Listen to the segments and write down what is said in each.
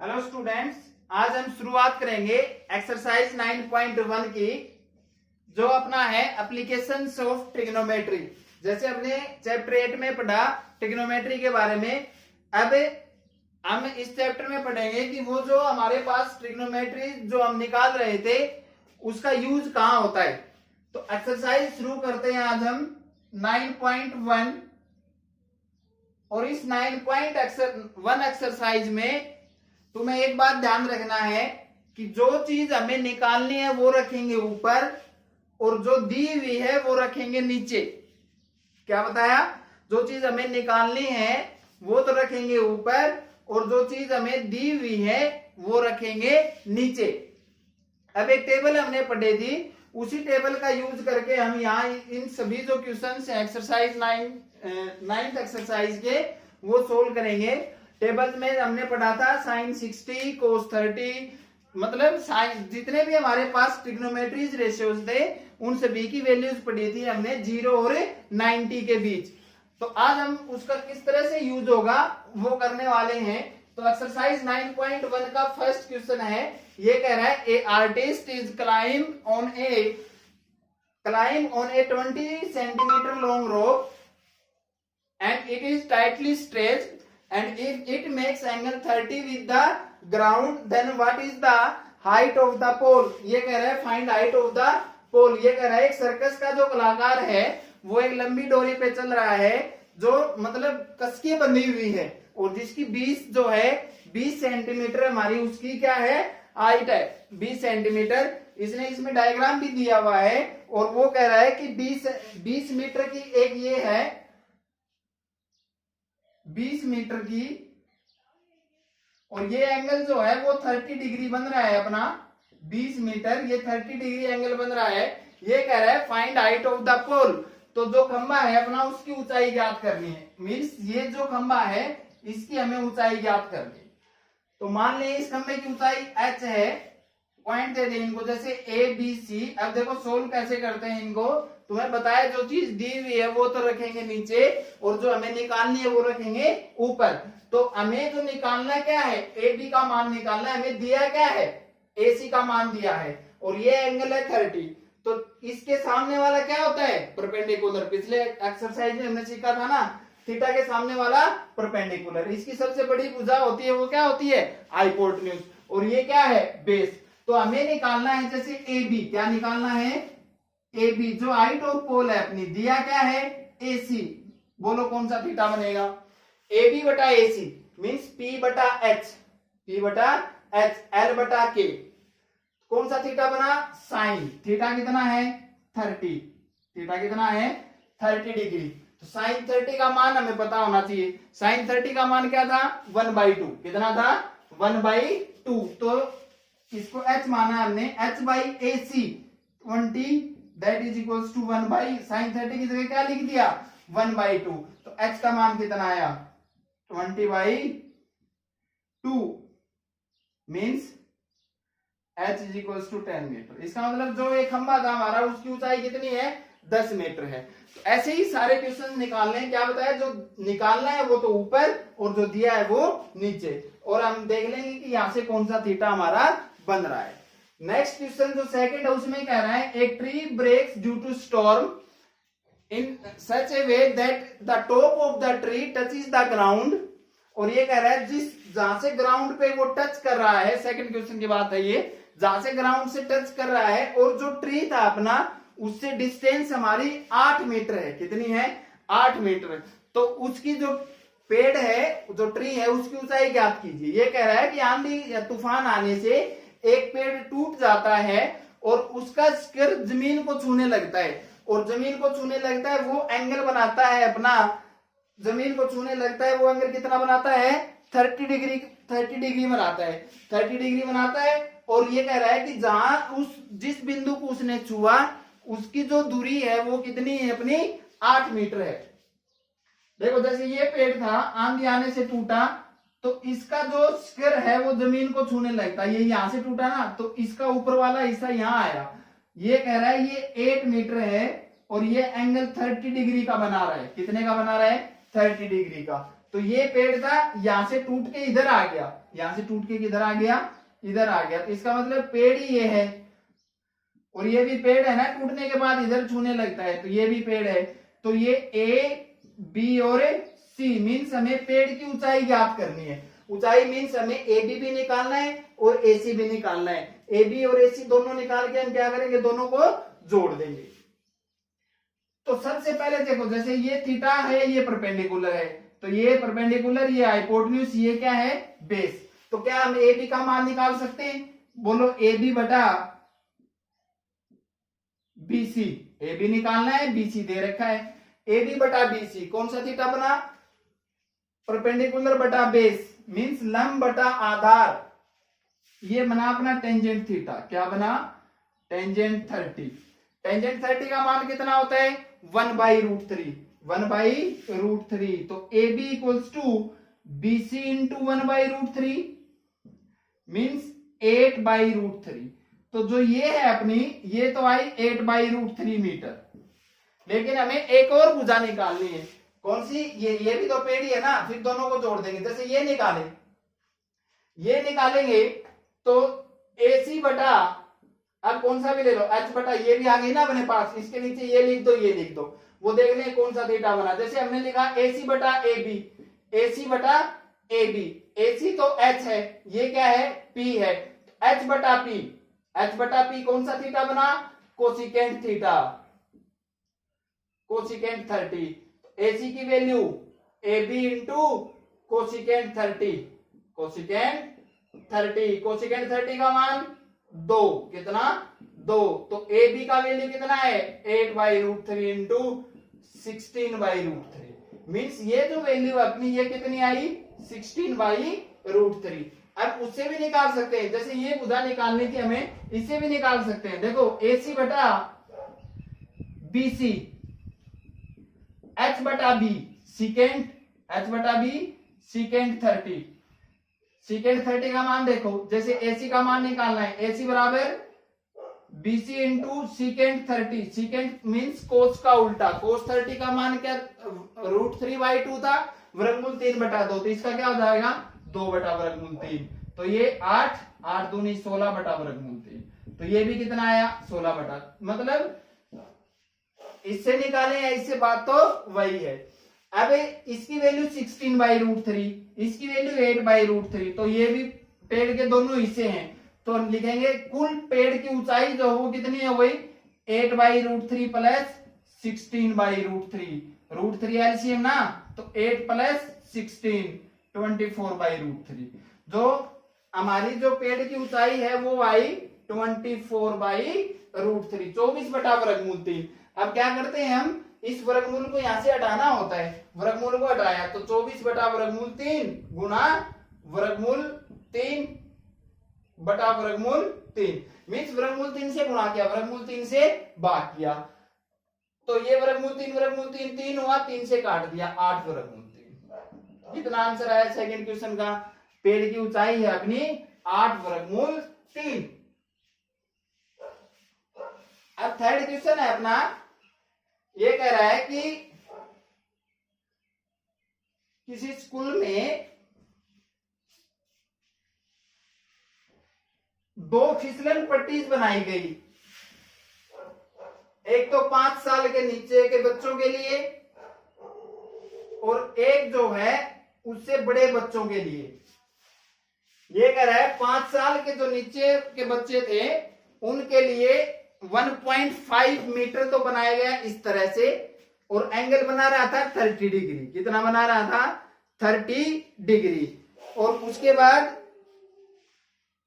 Hello students, आज हम शुरुआत करेंगे एक्सरसाइज 9.1 की, जो अपना है एप्लीकेशंस ऑफ ट्रिग्नोमेट्री। जैसे हमने चैप्टर 8 में पढ़ा ट्रिग्नोमेट्री के बारे में, अब हम इस चैप्टर में पढ़ेंगे कि वो जो हमारे पास ट्रिग्नोमेट्री जो हम निकाल रहे थे उसका यूज कहाँ होता है। तो एक्सरसाइज शुरू करते हैं आज हम 9.1। और इस 9.1 एक्सरसाइज में तुम्हें एक बात ध्यान रखना है कि जो चीज हमें निकालनी है वो रखेंगे ऊपर और जो दी हुई है वो रखेंगे नीचे। क्या बताया? जो चीज हमें निकालनी है वो तो रखेंगे ऊपर और जो चीज हमें दी हुई है वो रखेंगे नीचे। अब एक टेबल हमने पढ़ी थी, उसी टेबल का यूज करके हम यहाँ इन सभी जो क्वेश्चन है एक्सरसाइज 9th एक्सरसाइज के वो सोल्व करेंगे। टेबल में हमने पढ़ा था sin 60 cos 30, मतलब साइन जितने भी हमारे पास ट्रिग्नोमेट्रीज रेशियोज थे उन सभी की वैल्यूज पढ़ी थी हमने 0 और 90 के बीच। तो आज हम उसका किस तरह से यूज होगा वो करने वाले हैं। तो एक्सरसाइज 9.1 का फर्स्ट क्वेश्चन है, ये कह रहा है a artist is climb on A 20 centimetre long rope and it is tightly stretched and if it makes angle 30 with the ground then what is the height of the pole। ये कह रहा है find height of the pole। ये कह रहा है एक circus का जो कलाकार है वो एक लंबी डोरी पे चल रहा है जो मतलब कसके बंधी हुई है और जिसकी 20 सेंटीमीटर हमारी उसकी क्या है हाइट है 20 सेंटीमीटर। इसने इसमें डायग्राम भी दिया हुआ है और वो कह रहा है कि 20 मीटर की एक ये है 20 मीटर की और ये एंगल जो है वो 30 डिग्री बन रहा है अपना 20 मीटर, ये 30 डिग्री एंगल बन रहा है। ये कह रहा है फाइंड हाइट ऑफ द पोल। तो जो खंबा है अपना उसकी ऊंचाई ज्ञात करनी है, मीन्स ये जो खंबा है इसकी हमें ऊंचाई ज्ञात करनी है। तो मान लें इस खंबे की ऊंचाई h है, पॉइंट दे दें इनको जैसे ए बी सी। अब देखो सोल्व कैसे करते हैं इनको, तुम्हें बताया जो चीज दी हुई है वो तो रखेंगे नीचे और जो हमें निकालनी है वो रखेंगे ऊपर। तो हमें जो निकालना क्या है ए बी का मान निकालना है, हमें दिया क्या है ए सी का मान दिया है और ये एंगल है 30। तो इसके सामने वाला क्या होता है परपेंडिकुलर। पिछले एक्सरसाइज में हमने सीखा था ना थीटा के सामने वाला परपेंडिकुलर। इसकी सबसे बड़ी भुजा होती है वो क्या होती है हाइपोटेन्यूज और ये क्या है बेस। तो हमें निकालना है जैसे ए बी, क्या निकालना है ए बी, जो हाइट ऑफ पोल है अपनी दिया क्या है ए सी। बोलो कौन सा थीटा बनेगा ए बी बटा ए सी मीन्स पी बटा एच एल बटा के। कौन सा थीटा बना साइन थीटा कितना है 30, थीटा कितना है 30 डिग्री। तो साइन 30 का मान हमें पता होना चाहिए। साइन 30 का मान क्या था 1/2, कितना था 1/2। तो इसको h माना हमने h/ac 20 that is equals to 1/sin 30 की जगह क्या लिख दिया 1/2। तो h का मान कितना आया 20/2 means h is equals to 10 metre. इसका मतलब जो एक खंबा था हमारा उसकी ऊंचाई कितनी है 10 मीटर है। तो ऐसे ही सारे क्वेश्चन निकालने हैं। क्या बताया जो निकालना है वो तो ऊपर और जो दिया है वो नीचे। और हम देख लेंगे कि यहां से कौन सा थीटा हमारा बन रहा है। नेक्स्ट क्वेश्चन जो सेकंड है उसमें कह रहा है एक tree breaks due to storm in such a way that the top of the tree touches the ground. और ये कह रहा है जहां से ग्राउंड पे वो टच कर रहा है, सेकंड क्वेश्चन की बात है ये, जहां से ग्राउंड से टच कर रहा है और जो ट्री था अपना उससे डिस्टेंस हमारी 8 मीटर है। कितनी है 8 मीटर। तो उसकी जो पेड़ है जो ट्री है उसकी ऊंचाई ज्ञात कीजिए। ये कह रहा है कि आंधी या तूफान आने से एक पेड़ टूट जाता है और उसका सिर जमीन को छूने लगता है और जमीन को छूने लगता है वो एंगल बनाता है अपना, जमीन को छूने लगता है वो एंगल कितना बनाता है 30 डिग्री बनाता है 30 डिग्री बनाता है। और ये कह रहा है कि जहां जिस बिंदु को उसने छुआ उसकी जो दूरी है वो कितनी है अपनी 8 मीटर है। देखो जैसे ये पेड़ था आंधी आने से टूटा तो इसका जो स्क्वायर है वो जमीन को छूने लगता है। ये यहां से टूटा ना तो इसका ऊपर वाला हिस्सा यहां आया। ये कह रहा है ये 8 मीटर है और ये एंगल 30 डिग्री का बना रहा है। कितने का बना रहा है 30 डिग्री का। तो ये पेड़ था, यहां से टूट के इधर आ गया, यहां से टूट के किधर आ गया, इधर आ गया। तो इसका मतलब पेड़ ही ये है, और ये भी पेड़ है ना, टूटने के बाद इधर छूने लगता है, तो ये भी पेड़ है। तो ये ए, बी और सी मीन्स हमें पेड़ की ऊंचाई ज्ञात करनी है। ऊंचाई मीन्स हमें ए बी भी निकालना है और ए सी भी निकालना है। ए बी और ए सी दोनों निकाल के हम क्या करेंगे, दोनों को जोड़ देंगे। तो सबसे पहले देखो, जैसे ये थीटा है, ये परपेंडिकुलर है, तो ये परपेंडिकुलर, ये हाइपोटेन्यूज, ये क्या है, बेस। तो क्या हम ए बी का मान निकाल सकते हैं? बोलो ए बी बटा बी सी। ए बी निकालना है, बी सी दे रखा है। ए बी बटा बी सी कौन सा थीटा बना, परपेंडिकुलर बटा बेस मीन्स लंब बटा आधार, ये बना अपना टेंजेंट थीटा। क्या बना, टेंजेंट 30। टेंजेंट 30 का मान कितना होता है, 1/√3, 1/√3। तो a b equals to b c into 1/√3 means 8/√3। तो जो ये है अपनी, ये तो आई 8/√3 मीटर। लेकिन हमें एक और भुजा निकालनी है, कौन सी, ये भी तो पेड़ ही है ना, फिर दोनों को जोड़ देंगे। जैसे ये निकालेंगे तो AC बटा, अब कौन सा भी ले लो, H बटा, ये भी आ गई ना अपने पास, इसके नीचे ये लिख दो, ये लिख दो, वो देख लें कौन सा थीटा बना। जैसे हमने लिखा AC बटा AB, AC बटा AB, AC तो H है, ये क्या है, P है, H बटा P, H बटा P कौन सा थीटा बना, कोसिकेंट थीटा, कोसिकेंट 30। AC की value AB into cosecant 30, cosecant 30, cosecant 30 का मान 2, कितना, 2। तो AB का वैल्यू कितना है, 8/√3 इंटू 16/√3 मीन्स ये जो वैल्यू अपनी, ये कितनी आई, 16/√3। अब उससे भी निकाल सकते हैं, जैसे ये भुजा निकालनी थी हमें, इससे भी निकाल सकते हैं। देखो AC बटा BC, H बटा B सीकेंट, H बटा B सीकेंट 30, सीकेंट 30 का मान देखो, जैसे AC का मान निकालना है, AC बराबर BC into secant 30, secant means cos का उल्टा, कोस 30 का मान क्या, √3/2 था, वर्गमूल 3/2, तो इसका क्या हो जाएगा, 2/√3। तो ये 8, 8 दूनी 16/√3, तो ये भी कितना आया, 16 मतलब इससे निकाले या इससे, बात तो वही है। अब इसकी वैल्यू 16/√3, इसकी वैल्यू 8/√3, तो ये भी पेड़ के दोनों हिस्से हैं, तो लिखेंगे कुल पेड़ की ऊंचाई जो वो कितनी है, वही 8/√3 प्लस 16/√3, √3 एलसीएम ना, तो 8 प्लस 16 24/√3। जो हमारी जो पेड़ की ऊंचाई है वो आई 24/√3, 24/√3। अब क्या करते हैं हम, इस वर्गमूल को यहां से हटाना होता है, वर्गमूल को हटाया तो 24/√3 गुना वर्गमूल 3 बटा वर्गमूल 3 मीन्स वर्गमूल 3 से गुणा किया, वर्गमूल 3 से भाग किया, तो ये वर्गमूल 3 3 हुआ, 3 से काट दिया, 8/√3। कितना आंसर आया सेकंड क्वेश्चन का, पेड़ की ऊंचाई है अपनी 8/3। अब थर्ड क्वेश्चन है अपना, ये कह रहा है कि किसी स्कूल में 2 फिसलन पट्टीज बनाई गई, एक तो 5 साल के नीचे के बच्चों के लिए और एक जो है उससे बड़े बच्चों के लिए। ये कह रहा है 5 साल के जो नीचे के बच्चे थे उनके लिए 1.5 मीटर तो बनाया गया इस तरह से, और एंगल बना रहा था 30 डिग्री। कितना बना रहा था, 30 डिग्री। और उसके बाद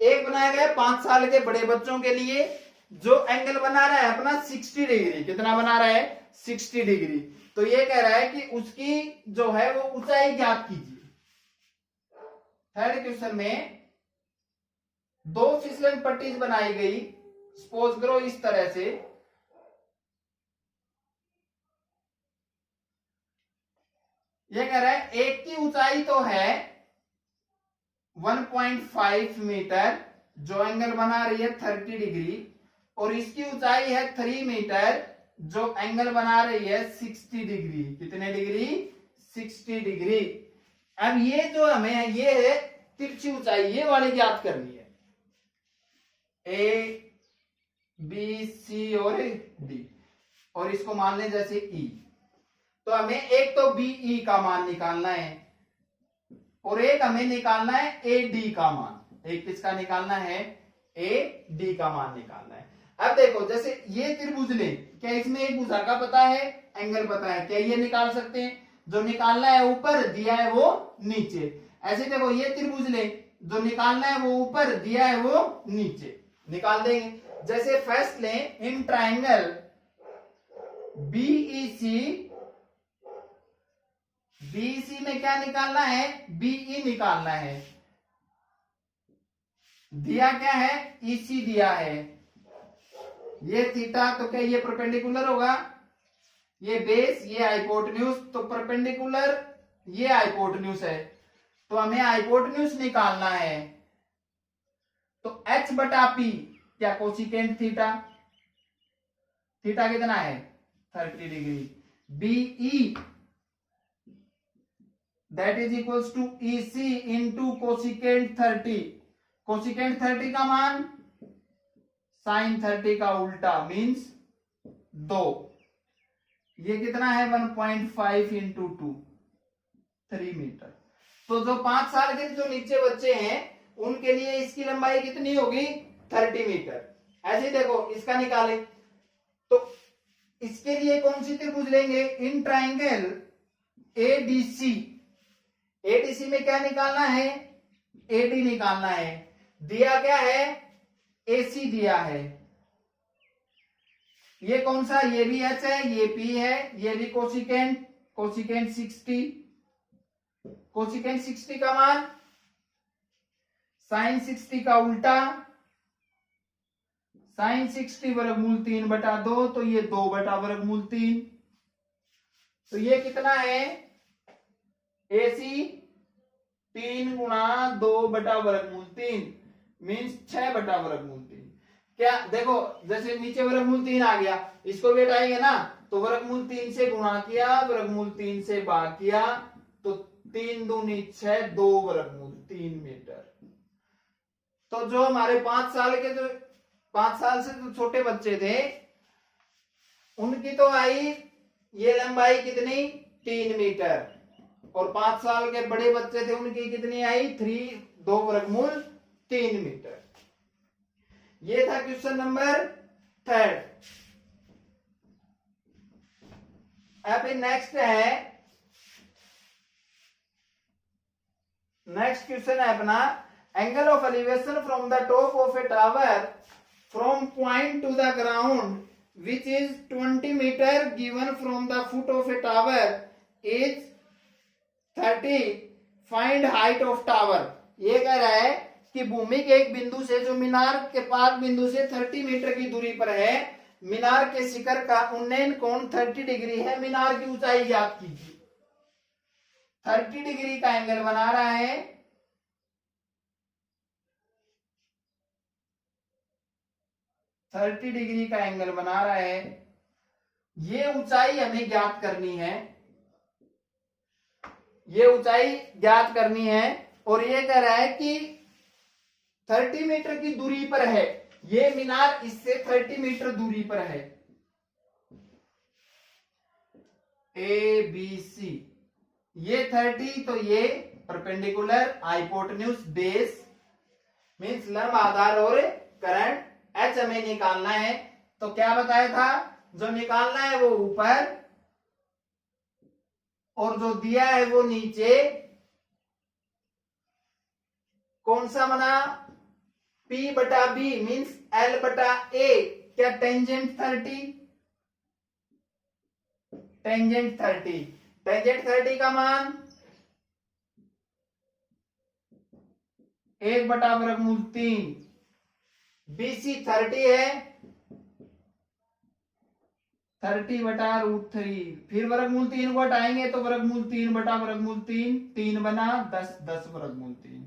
एक बनाया गया 5 साल के बड़े बच्चों के लिए, जो एंगल बना रहा है अपना 60 डिग्री। कितना बना रहा है, 60 डिग्री। तो ये कह रहा है कि उसकी जो है वो ऊंचाई ज्ञात कीजिए। थर्ड क्वेश्चन में 2 फिसलन पट्टीज बनाई गई, सपोज करो इस तरह से, ये कह रहा है एक की ऊंचाई तो है 1.5 मीटर, जो एंगल बना रही है 30 डिग्री, और इसकी ऊंचाई है 3 मीटर, जो एंगल बना रही है 60 डिग्री। कितने डिग्री, 60 डिग्री। अब ये जो हमें ये है तिरछी ऊंचाई, ये वाली ज्ञात करनी है, ए बी सी और डी, और इसको मान लें जैसे ई। तो हमें एक तो बी ई का मान निकालना है और एक हमें निकालना है ए डी का मान। एक किसका निकालना है? ए डी का मान निकालना है। अब देखो जैसे ये त्रिभुज ले, क्या इसमें एक भुजा का पता है, एंगल पता है, क्या ये निकाल सकते हैं? जो निकालना है ऊपर, दिया है वो नीचे। ऐसे देखो ये त्रिभुज ले, जो निकालना है वो ऊपर, दिया है वो नीचे, निकाल देंगे। जैसे फर्स्ट लें, इन ट्राइंगल बीईसी, बीईसी में क्या निकालना है? बीई निकालना है। दिया क्या है? ईसी दिया है। ये थीटा, तो क्या ये परपेंडिकुलर होगा? ये बेस, ये हाइपोटेन्यूज, तो परपेंडिकुलर ये हाइपोटेन्यूज है, तो हमें हाइपोटेन्यूज निकालना है। तो h बटा पी क्या? Cosecant theta. थीटा कितना है? 30 degree. BE that is equals to EC into cosecant 30। Cosecant 30 का मान साइन 30 का उल्टा, मीन्स 2। ये कितना है? 1.5 इंटू 2, 3 मीटर। तो जो 5 साल के जो नीचे बच्चे हैं उनके लिए इसकी लंबाई कितनी होगी? 30 मीटर। ऐसे देखो इसका निकाले, तो इसके लिए कौन सी त्रिभुज लेंगे? In triangle ADC. एडीसी में क्या निकालना है? एडी निकालना है। दिया क्या है? एसी दिया है। ये कौन सा? ये भी एच है, ये पी है, ये भी कोसिकेंट, कोसिकेंट 60। कोसिकेंट 60 का मान साइन 60 का उल्टा, साइन 60 वर्गमूल 3 बटा 2, तो ये 2 बटा वर्गमूल 3। तो ये कितना है? एसी 3 गुणा 2 बटा वर्गमूल 3, मीन्स 6 बटा वर्गमूल 3। क्या देखो, जैसे नीचे वर्गमूल 3 आ गया, इसको भी हटाएंगे ना, तो वर्गमूल 3 से गुणा किया, वर्गमूल 3 से भाग किया, तो 3 दूनी 6, 2 वर्गमूल 3 मीटर। तो जो हमारे 5 साल के, जो 5 साल से जो छोटे बच्चे थे, उनकी तो आई ये लंबाई कितनी? 3 मीटर। और 5 साल के बड़े बच्चे थे, उनकी कितनी आई? 2 वर्गमूल 3 मीटर। ये था क्वेश्चन नंबर 3। अब नेक्स्ट है, नेक्स्ट क्वेश्चन है अपना, angle of elevation from the top of a tower from point to the ground which is 20 metre given from the foot of a tower is 30, find height of tower. ये कह रहा है कि भूमि के एक बिंदु से, जो मीनार के पार बिंदु से 30 मीटर की दूरी पर है, मीनार के शिखर का उन्नयन कोण 30 डिग्री है। मीनार की ऊंचाई ज्ञात कीजिए। 30 डिग्री का एंगल बना रहा है, डिग्री का एंगल बना रहा है। ये ऊंचाई हमें ज्ञात करनी है, ये ऊंचाई ज्ञात करनी है। और ये कह रहा है कि 30 मीटर की दूरी पर है, ये मीनार इससे 30 मीटर दूरी पर है। ए बी सी, ये 30, तो ये परपेंडिकुलर, हाइपोटेन्यूज, बेस, मींस लंब, आधार और करंट। एच हमें निकालना है, तो क्या बताया था? जो निकालना है वो ऊपर और जो दिया है वो नीचे। कौन सा बना? P बटा B मीन्स L बटा A। क्या? Tangent 30, tangent 30। टेंजेंट 30 का मान 1 बटा वर्गमूल 3। BC 30 है, 30 बटा √3। फिर वर्गमूल 3 को हटाएंगे तो वर्गमूल 3 बटा वर्गमूल 3, 3 बना 10, 10 वर्गमूल 3।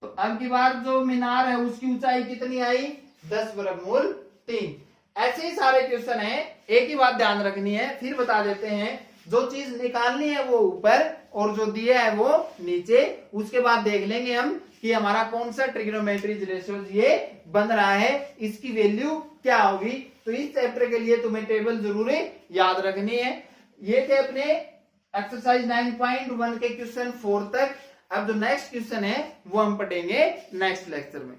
तो अब की बार जो मीनार है उसकी ऊंचाई कितनी आई? 10 वर्गमूल 3। ऐसे ही सारे क्वेश्चन है। एक ही बात ध्यान रखनी है, फिर बता देते हैं, जो चीज निकालनी है वो ऊपर, और जो दिया है वो नीचे। उसके बाद देख लेंगे हम कि हमारा कौन सा ट्रिग्नोमेट्री रेशियो ये बन रहा है, इसकी वैल्यू क्या होगी। तो इस चैप्टर के लिए तुम्हें टेबल जरूर याद रखनी है। ये थे अपने एक्सरसाइज 9.1 के क्वेश्चन 4 तक। अब जो नेक्स्ट क्वेश्चन है वो हम पढ़ेंगे नेक्स्ट लेक्चर में।